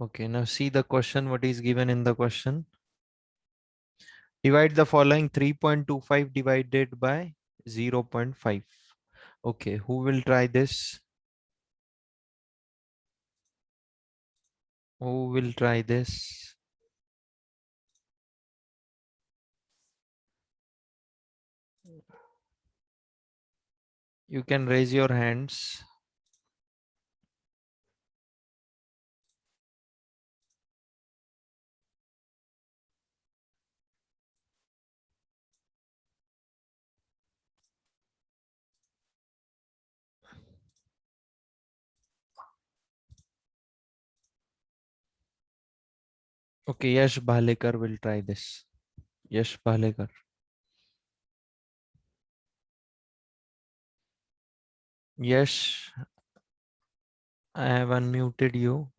Okay, now see the question, what is given in the question. Divide the following: 3.25 divided by 0.5. Okay, who will try this? Who will try this? You can raise your hands. Okay, Yash Bhalekar will try this. Yash Bhalekar. Yash, I have unmuted you.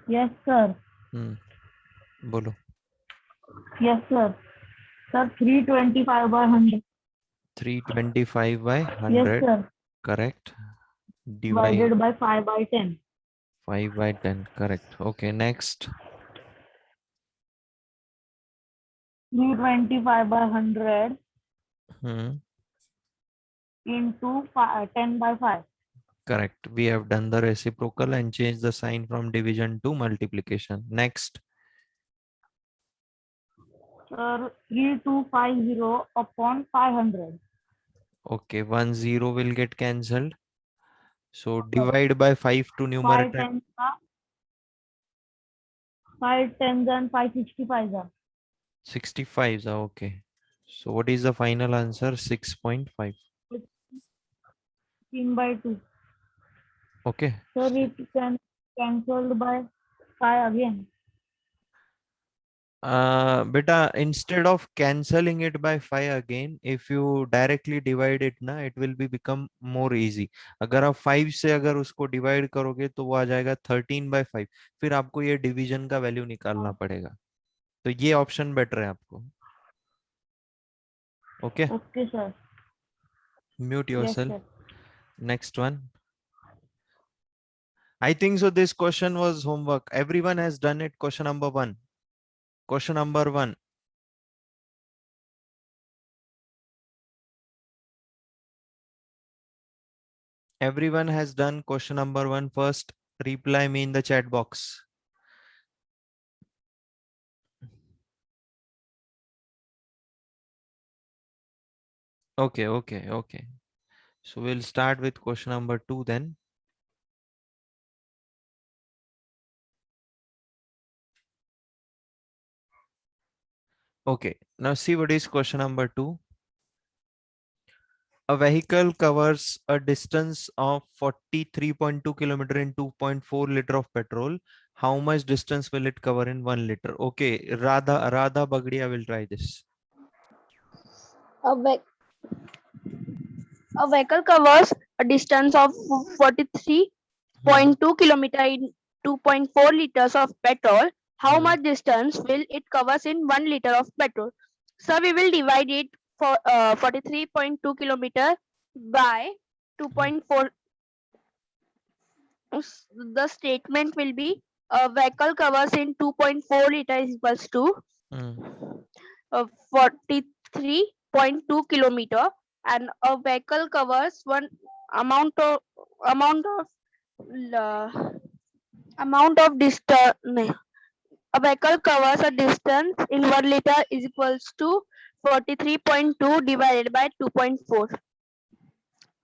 Yes, sir. Bolo. Yes, sir. Sir, 325 by 100. 325 by Yes, 100. sir. Correct. Divide Divided by 5 by 10. 5 by 10. Correct. Okay, next. 325 by 100 Hmm. into 10 by 5. Correct. We have done the reciprocal and changed the sign from division to multiplication. Next. Sir, 3250 upon 500. Okay, 1 0 will get cancelled. So Sir, divide by 5 to 5 numerator. tens are 5 tens and 565 are 65. Okay. So what is the final answer? 6.5. 16 by 2. Okay. Sir, it can cancelled by 5 again. Beta, instead of cancelling it by 5 again, if you directly divide it ना, it will be become more easy. अगर आप 5 से अगर उसको divide करोगे तो वो आ जाएगा 13/5. फिर आपको ये division का value निकालना पड़ेगा. तो ये option better है आपको. Okay. Okay, sir. Mute Yes, yourself. sir. Next one. I think so this question was homework. Everyone has done it. Question number 1. Question number 1. Everyone has done question number 1 first. Reply me in the chat box. Okay. So we'll start with question number 2 then. Okay, now see what is question number 2. A vehicle covers a distance of 43.2 kilometer in 2.4 liter of petrol. How much distance will it cover in 1 liter? Okay, Radha Bagdiya will try this. A, ve- a vehicle covers a distance of 43.2 kilometer in 2.4 liters of petrol. How much distance will it covers in 1 liter of petrol? So we will divide it for 43.2 kilometer by 2.4. The statement will be a vehicle covers in 2.4 liter is equals to 43.2 kilometer, and a vehicle covers one amount of amount of uh, amount of distance. A vehicle covers a distance in 1 liter is equals to 43.2 divided by 2.4.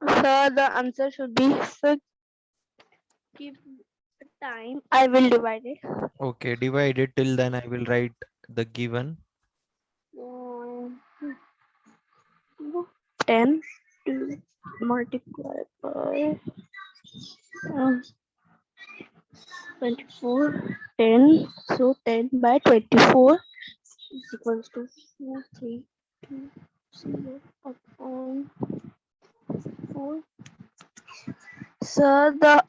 So the answer should be, so give time, I will divide it. Okay, divide it. Till then I will write the given. 10 to multiply by 24, 10, so 10 by 24 is equals to 4320 upon 4. So the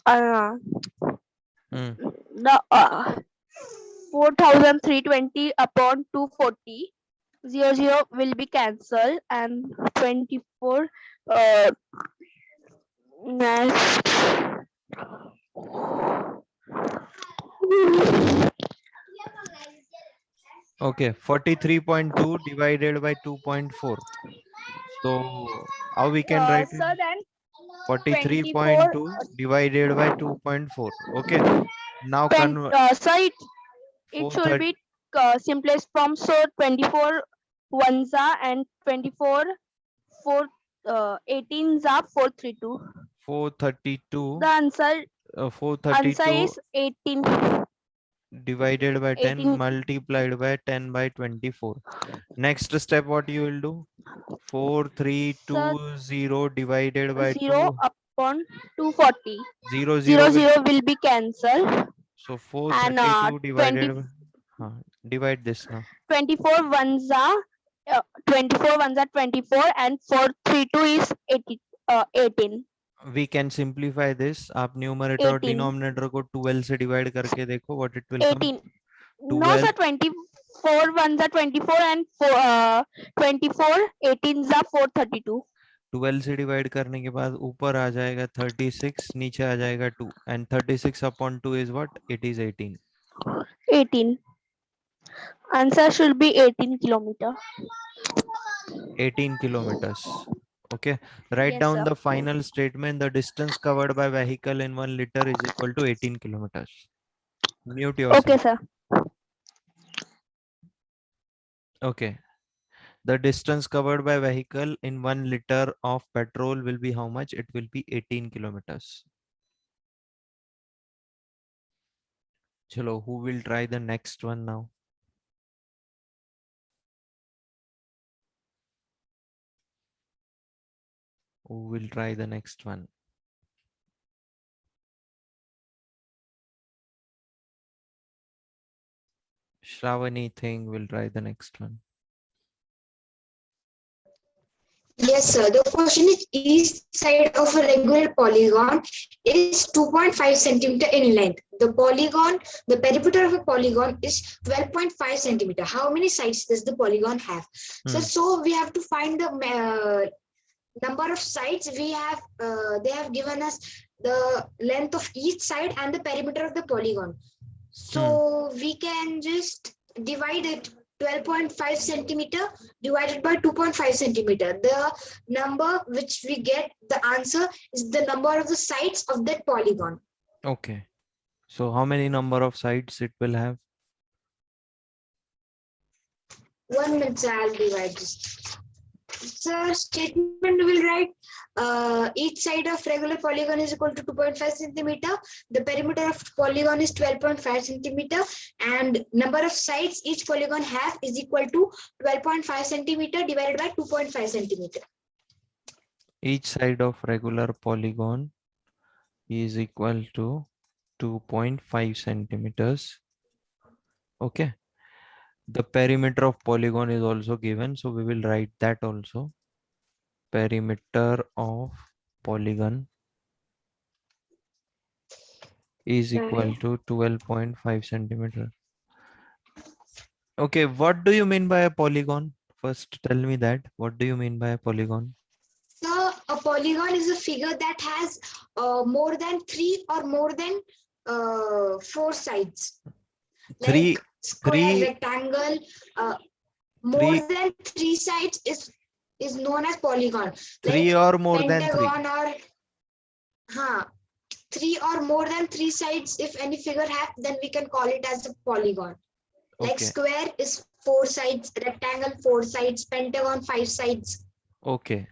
4320 upon 240, 0 will be cancelled, and 24 next Okay, 43.2 divided by 2.4. So how we can write it? Sir, then 24. 43.2 divided by 2.4. Okay. Now convert Sir, it should 430, be simplest form. So 24 ones are and 24 4 18s are 432. The 432, answer 432 is 18. divided by 10 18 multiplied by 10 by 24. Next step, what you will do? Sir, 4320 divided by 0 2, upon 240. 0, 0 0 will, 0 will be cancelled, so and 432 20 divided by, divide this now. 24 ones are 24 and 432 is 80, 18. We can simplify this. आप numerator और 18. denominator को 12 से divide करके देखो what it will come. 18. No, 12, sir, 24 ones are 24 and 24 18s are 432. 12 से divide करने के बाद ऊपर आ जाएगा 36, नीचे आ जाएगा 2, and 36 upon 2 is what? It is 18. 18. Answer should be 18 kilometer. 18 kilometers. Okay. Write Yes, down sir. the final statement. The distance covered by vehicle in 1 liter is equal to 18 kilometers. Mute yourself. Okay, sir. Okay. The distance covered by vehicle in 1 liter of petrol will be how much? It will be 18 kilometers. Chalo, who will try the next one now? Who will try the next one? Shravani thing will try the next one. Yes, sir. The question is each side of a regular polygon is 2.5 centimeter in length. The perimeter of a polygon is 12.5 centimeter. How many sides does the polygon have? So we have to find the number of sides we have. They have given us the length of each side and the perimeter of the polygon. So we can just divide it. 12.5 centimeter divided by 2.5 centimeter. The number which we get, the answer is the number of the sides of that polygon. Okay. So how many number of sides it will have? 1 minute, I'll divide this. So statement will write each side of regular polygon is equal to 2.5 centimeter. The perimeter of polygon is 12.5 centimeter, and number of sides each polygon has is equal to 12.5 centimeter divided by 2.5 centimeter. Each side of regular polygon is equal to 2.5 centimeters. Okay. The perimeter of polygon is also given, so we will write that also. Perimeter of polygon is equal to 12.5 centimeter. Okay, what do you mean by a polygon? First, tell me that. What do you mean by a polygon? So a polygon is a figure that has more than 3 or more than 4 sides. Like square, rectangle, more than 3 sides is known as polygon. 3 like or more than 3. Or 3 or more than 3 sides. If any figure have, then we can call it as a polygon. Like square is 4 sides, rectangle 4 sides, pentagon 5 sides. Okay.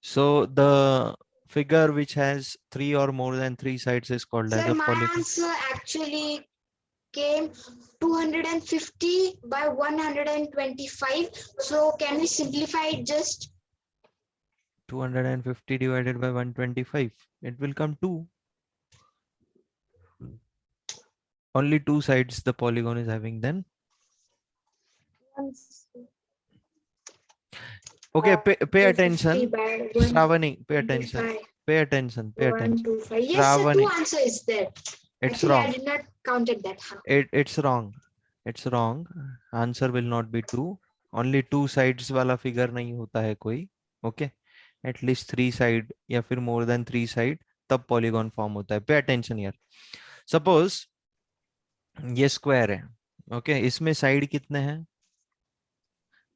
So the figure which has 3 or more than 3 sides is called as a my polygon. answer actually came 250 by 125. So can we simplify it just? 250 divided by 125. It will come 2. Only 2 sides the polygon is having then. Okay, pay attention. Shravani, pay attention. Pay attention. Pay attention. Yes, sir, 2 answer is there. It's Actually, wrong. I did not counted that. It's wrong. It's wrong. Answer will not be 2. Only 2 sides वाला figure नहीं होता है कोई. Okay. At least 3 side या फिर more than 3 side तब polygon form होता है. Pay attention here. Suppose ये स्क्वायर है, ओके। इसमें साइड कितने हैं?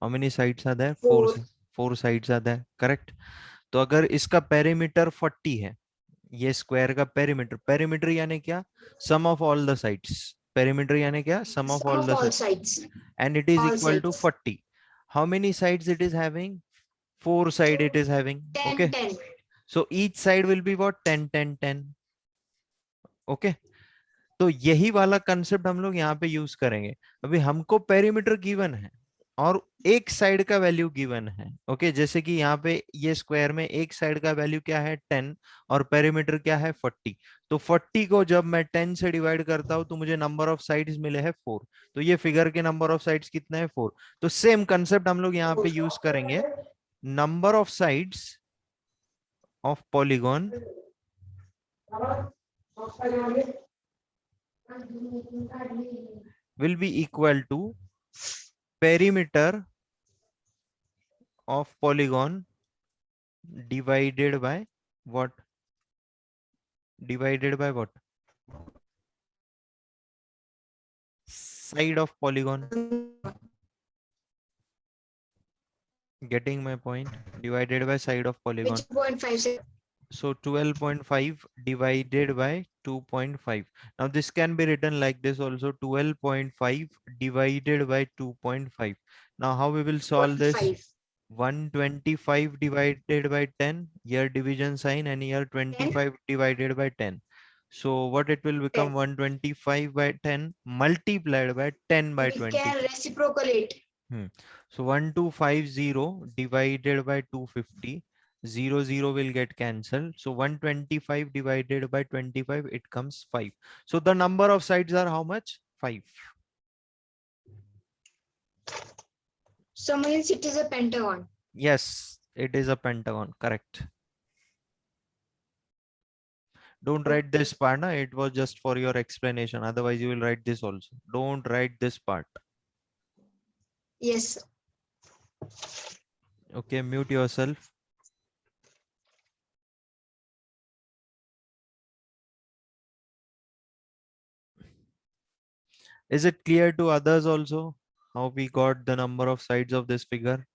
How many sides are there? 4। 4. 4 साइड्स आर देयर, करेक्ट। तो अगर इसका पेरीमीटर 40 है, ये स्क्वायर का पेरीमीटर, पेरीमीटर यानी क्या? Sum of all the sides. Perimeter यानी क्या? Sum of Sum all of the all side, sides. And it is All equal to sides. 40। How many sides it is having? 4 side it is having, 10, okay. 10. So each side will be what? 10 10 10, okay. तो यही वाला concept हम लोग यहाँ पे use करेंगे। अभी हमको पेरीमीटर गिवन है और एक साइड का वैल्यू गिवन है, ओके। जैसे कि यहाँ पे ये स्क्वायर में एक साइड का वैल्यू क्या है? 10, और पेरीमीटर क्या है? 40। तो 40 को जब मैं 10 से डिवाइड करता हूं तो मुझे नंबर ऑफ साइड्स मिले हैं 4। तो ये फिगर के नंबर ऑफ साइड्स कितने हैं? 4। तो सेम कंसेप्ट हम लोग यहाँ पे यूज करेंगे। Number of sides of polygon will be equal to perimeter of polygon divided by what? Divided by what? Side of polygon. Getting my point? Divided by side of polygon. Which 0.5? So 12.5 divided by 2.5. Now this can be written like this also, 12.5 divided by 2.5. Now how we will solve this? 5. 125 divided by 10, here division sign, and here 25 divided by 10. So what it will become? 125 by 10 multiplied by 10 by We 20. can reciprocate. So 1250 divided by 250, 0 will get cancelled. So 125 divided by 25, it comes 5. So the number of sides are how much? 5. So means it is a pentagon. Yes, it is a pentagon, correct. Don't write this part, na? It was just for your explanation. Otherwise, you will write this also. Don't write this part. Yes. Okay, mute yourself. Is it clear to others also how we got the number of sides of this figure?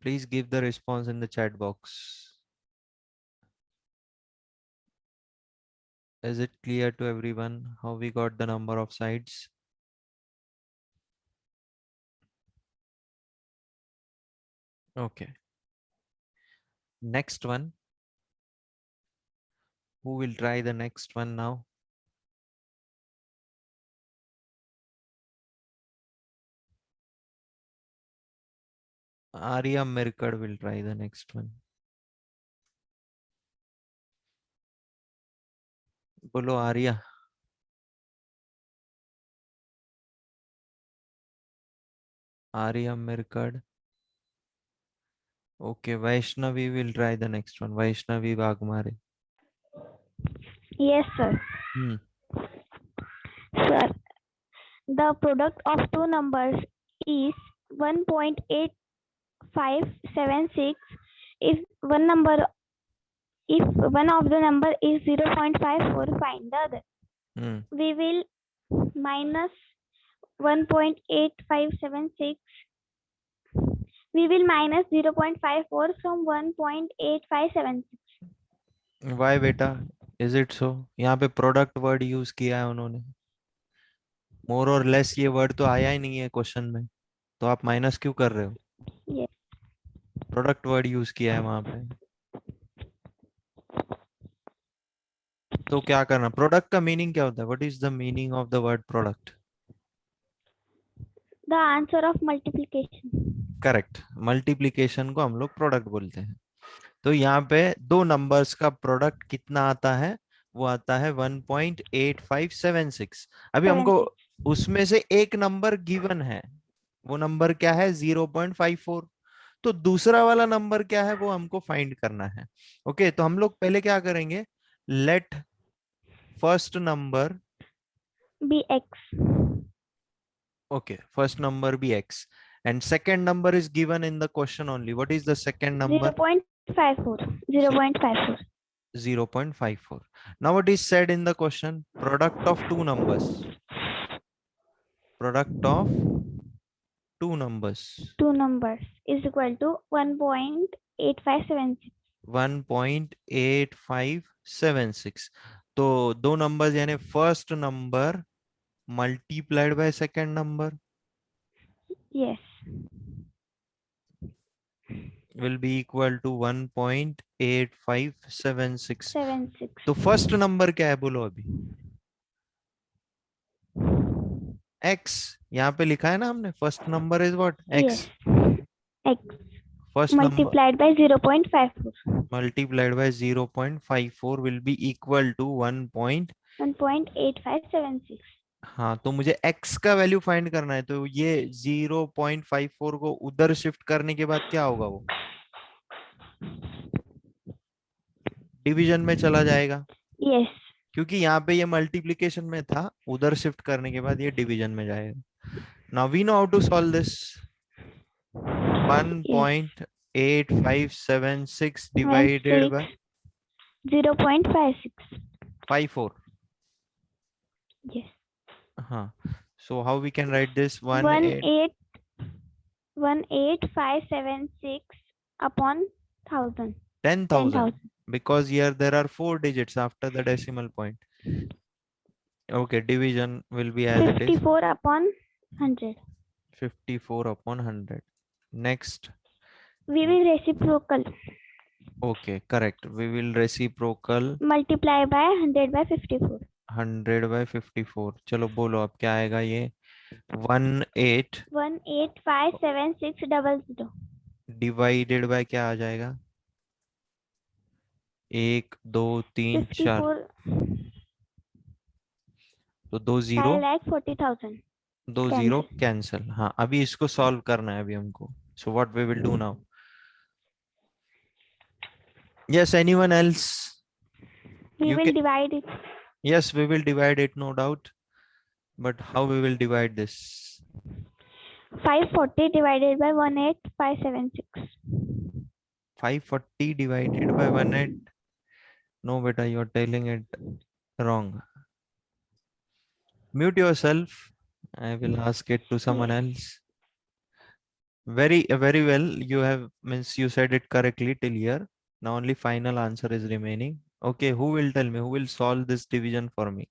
Please give the response in the chat box. Is it clear to everyone how we got the number of sides? Okay. Next one. Who will try the next one now? Arya Mirkad will try the next one. Bolo Arya. Arya Mirkad. Okay, Vaishnavi will try the next one. Vaishnavi Wagmare. Yes, sir. Sir, the product of two numbers is 1.8576. If one of the number is 0.54, find the other. We will minus 1.8576. We will minus 0.54 from 1.8576. Why beta? Is it so? यहाँ पे product word use किया है उन्होंने. मोर और less ये word तो आया ही नहीं है क्वेश्चन में, तो आप माइनस क्यों कर रहे हो? Yes. प्रोडक्ट वर्ड यूज किया है वहां पे, तो क्या करना? प्रोडक्ट का मीनिंग क्या होता है? What is the meaning of the word product? The answer of multiplication. Correct, multiplication को हम लोग प्रोडक्ट बोलते हैं. तो यहाँ पे दो नंबर्स का प्रोडक्ट कितना आता है? वो आता है 1.8576. अभी हमको उसमें से एक नंबर गिवन है, वो नंबर क्या है? 0.54. तो दूसरा वाला नंबर क्या है वो हमको फाइंड करना है. ओके, तो हम लोग पहले क्या करेंगे? Let first number Be x. okay, first number be x, and second number is given in the question only. What is the second number? 0.54. 0.54. 0.54. Now what is said in the question? Product of two numbers. Product of two numbers. Two numbers is equal to 1.8576. 1.8576. तो दो numbers यानी first number multiplied by second number Yes. will be equal to 1.8576. 76. तो first number क्या है बोलो अभी? x. यहाँ पे लिखा है ना हमने, first number is what? x. Yes. X first number multiplied by 0.54. multiplied by 0.54 will be equal to 1.8576. हाँ, तो मुझे x का वैल्यू फाइंड करना है, तो ये 0.54 को उधर शिफ्ट करने के बाद क्या होगा? वो डिवीजन में चला जाएगा। Yes. क्योंकि यहाँ पे ये मल्टीप्लिकेशन में था, उधर शिफ्ट करने के बाद ये डिवीजन में जाएगा। Now we know how to solve this. 1.8576 divided by 0.56. 54. Yes. So how we can write this? 18576 upon 1000. 10,000. Because here there are 4 digits after the decimal point. Okay, division will be as it is. 54 upon 100. 54 upon 100. Next. We will reciprocal. Okay, correct. We will reciprocal. Multiply by 100 by 54. 100 by 54. चलो बोलो अब क्या आएगा ये? 1857600 divided by क्या आ जाएगा? 1 2 3 4, तो 2 0 40,000. 2 0 cancel. हाँ, अभी इसको सॉल्व करना है अभी हमको। So what we will do now? Yes, anyone else? We will divide it. Yes, we will divide it, no doubt. But how we will divide this? 540 divided by 18576. 540 divided by 18. No, beta, you are telling it wrong. Mute yourself. I will ask it to someone else. Very well. You have, means you said it correctly till here. Now only final answer is remaining. Okay, who will tell me? Who will solve this division for me?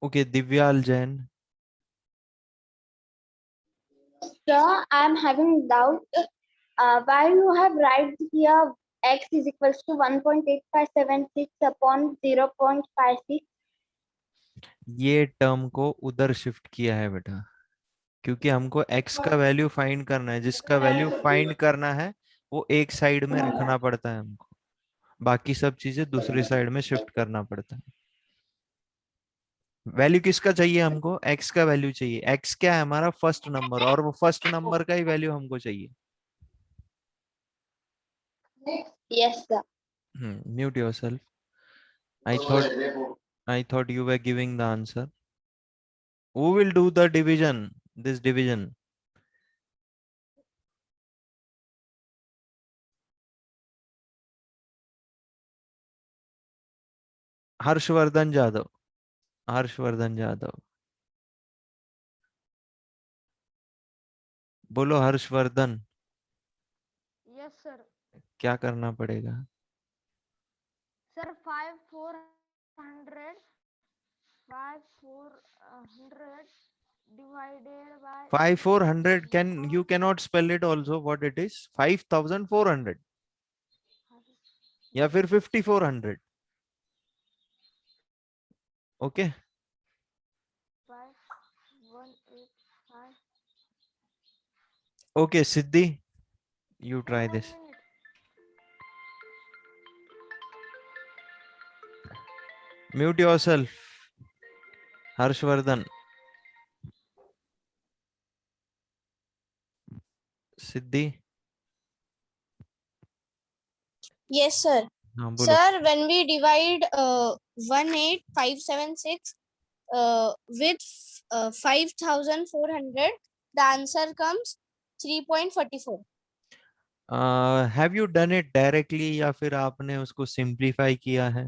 Okay, Divyal Jain. Sir, I am having doubt. Why you have write here x is equals to 1.8576 upon 0.56? ये term को उधर shift किया है बेटा, क्योंकि हमको x का value find करना है। जिसका वैल्यू फाइंड करना है वो एक साइड में रखना पड़ता है हमको, बाकी सब चीजें दूसरी साइड में शिफ्ट करना पड़ता है। वैल्यू किसका चाहिए हमको? x का वैल्यू चाहिए। x क्या है? हमारा फर्स्ट नंबर, और वो फर्स्ट नंबर का ही वैल्यू हमको चाहिए। Yes, sir. Mute yourself. I thought you were giving the answer. Who will do the division? This division. Harshvardhan Jadav. Harshvardhan Jadav, बोलो हर्षवर्धन। Yes, sir. क्या करना पड़ेगा? Sir, 5400 divided by 5400 you cannot spell it also what it is? 5400 या फिर 5400? Okay. 5185. Okay, Siddhi, you try this. Mute yourself, Harshvardhan. Siddhi. Yes, sir. Sir, when we divide 18576 with 5400, the answer comes 3.44. Have you done it directly या फिर आपने उसको simplify किया है?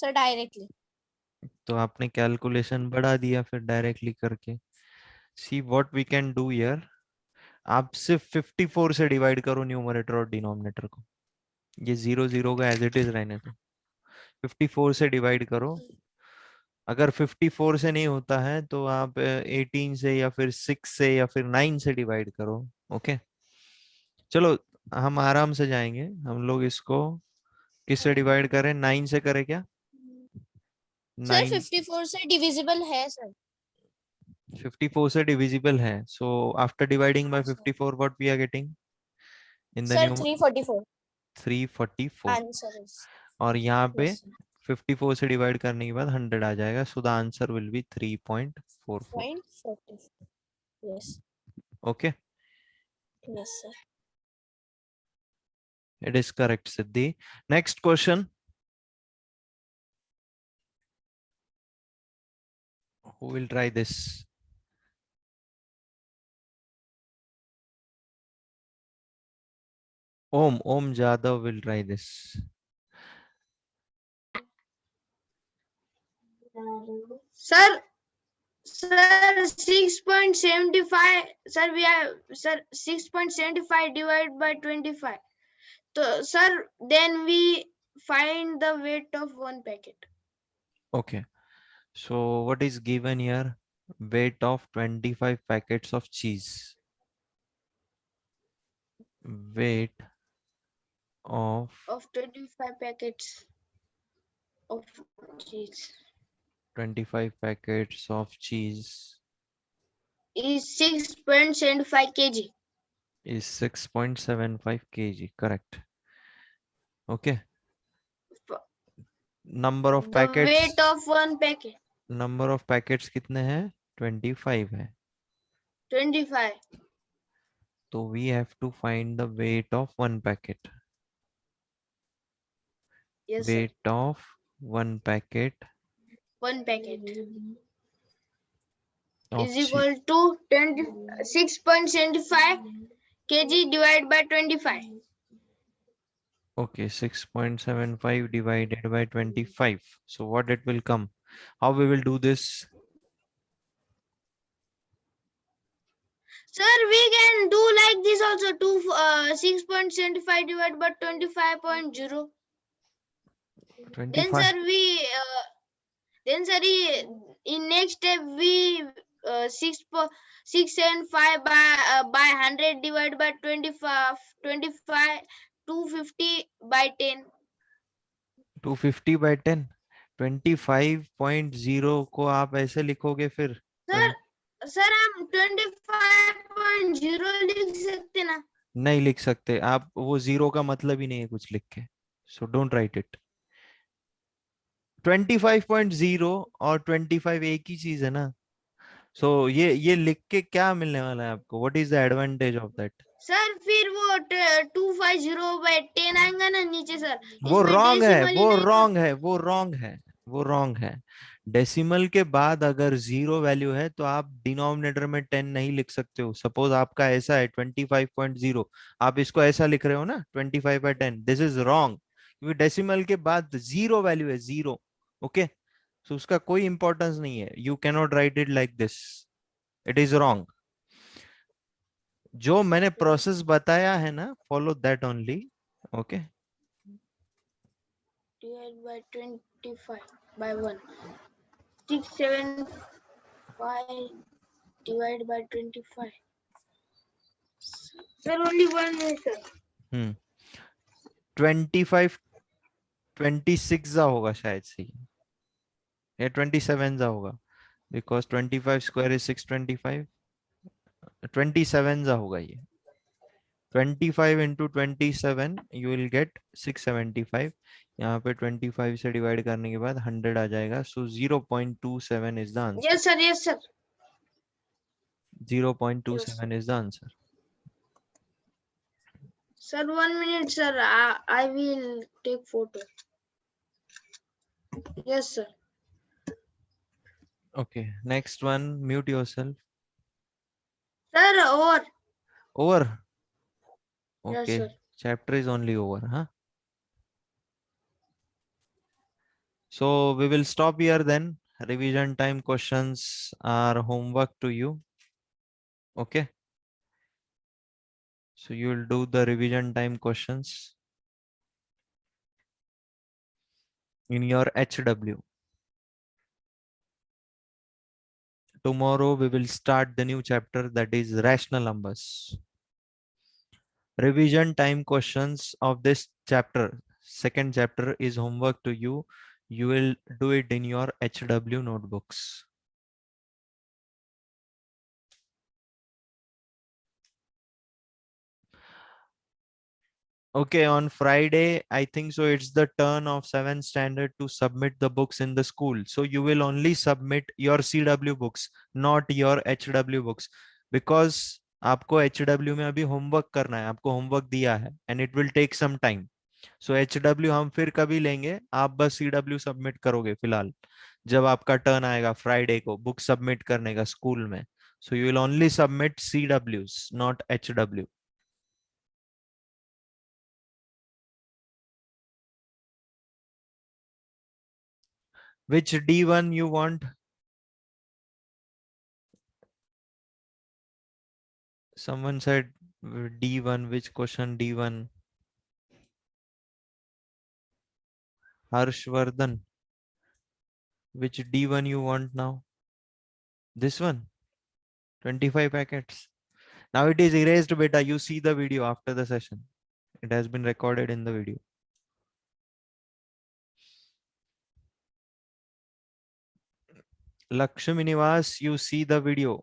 Sir, directly. तो आपने कैलकुलेशन बढ़ा दिया फिर डायरेक्टली करके. See what we can do here. आप सिर्फ 54 से डिवाइड करो न्यूमरेटर और डिनोमिनेटर को. ये 0 0 का एज इट इज रहने दो. 54 से डिवाइड करो. अगर 54 से नहीं होता है तो आप 18 से या फिर 6 से या फिर 9 से डिवाइड करो. ओके चलो हम आराम से जाएंगे. हम लोग इसको किससे डिवाइड करें? 9 से करें क्या? Sir, 9 54 से divisible है sir. 54 से डिविजिबल है. सो आफ्टर डिवाइडिंग बाय हाँ, sir. 54 what we are getting in the Sir, new 344. 344. Answer is और यहाँ पे yes, sir. 54 से डिवाइड करने के बाद 100 आ जाएगा. So the answer will be 3.44. 0.44. Yes, okay yes, sir. it is correct, Siddhi. Next question. Who will try this? Om Jadhav will try this. Sir, 6.75. Sir, we have, sir, 6.75 divided by 25. So, sir, then we find the weight of one packet. Okay. So what is given here? Weight of 25 packets of cheese. Weight of 25 packets of cheese 25 packets of cheese is 6.75 kg. is 6.75 kg. Correct. Okay. Number of The packets. weight of one packet. Number of packets कितने हैं? 25 है. 25. So we have to find the weight of one packet. Yes, sir. Weight of one packet One packet of is equal to 6.75 kg divided by 25. Okay, 6.75 divided by 25. So what it will come? How we will do this? Sir, we can do like this also. 6.75 divided by 25.0. Then 25. sir, in next step we 6.75 by 100 divided by 25 250 by 10. 250 by 10. 25.0 को आप ऐसे लिखोगे फिर? Sir हम 25.0 लिख सकते ना? नहीं लिख सकते आप. वो जीरो का मतलब ही नहीं है कुछ लिख के. So don't write it. 25.0 और 25 एक ही चीज है ना. So ये लिख के क्या मिलने वाला है आपको? What is the advantage of that? Sir फिर वो 250 by 10 आएगा ना नीचे सर. वो रॉन्ग है. decimal ही वो नहीं रॉन्ग है. वो रॉन्ग है. वो रॉन्ग है. डेसिमल के बाद अगर जीरो वैल्यू है तो आप डिनोमिनेटर में 10 नहीं लिख सकते हो. सपोज आपका ऐसा है 25.0, आप इसको ऐसा लिख रहे हो ना 25/10. दिस इज रॉन्ग क्योंकि डेसिमल के बाद जीरो वैल्यू है. जीरो. ओके सो उसका कोई इंपॉर्टेंस नहीं है. You can not right it like this. It is wrong. जो मैंने प्रोसेस बताया है ना, follow that only. Okay divided by 25 by 1. 675 divided by 25. Sir, only one है sir. 25 26 जा होगा शायद से, या 27 जा होगा बिकॉज 25 स्क्वायर इज 625. 27 जा होगा ये. 25 into 27 you will get 675. यहाँ पे 25 से डिवाइड करने के बाद 100 आ जाएगा. सो 0.27 is the answer. Yes sir, yes sir. 0.27 is the answer. Sir, 1 minute sir, I will take photo. Yes sir. Okay, next one, mute yourself. Sir, over. Over. Yes, Okay. sir. Chapter is only over, huh? So we will stop here then. Revision time questions are homework to you. Okay. So you will do the revision time questions in your HW. Tomorrow we will start the new chapter, that is rational numbers. Revision time questions of this chapter, second chapter, is homework to you. You will do it in your HW notebooks. Okay, on Friday, I think so it's the turn of 7th standard to submit the books in the school. So you will only submit your CW books, not your HW books, because आपको HW में अभी homework करना है, आपको homework दिया है, and it will take some time. So HW हम फिर कभी लेंगे, आप बस CW सबमिट करोगे फिलहाल, जब आपका टर्न आएगा फ्राइडे को बुक सबमिट करने का स्कूल में. So you will only submit CWs, not HW. Which D1 you want? Someone said D1. Which question D1? Harshvardhan. Which D1 you want now? This one. 25 packets. Now it is erased, beta. You see the video after the session. It has been recorded in the video. Lakshmi Nivas, you see the video.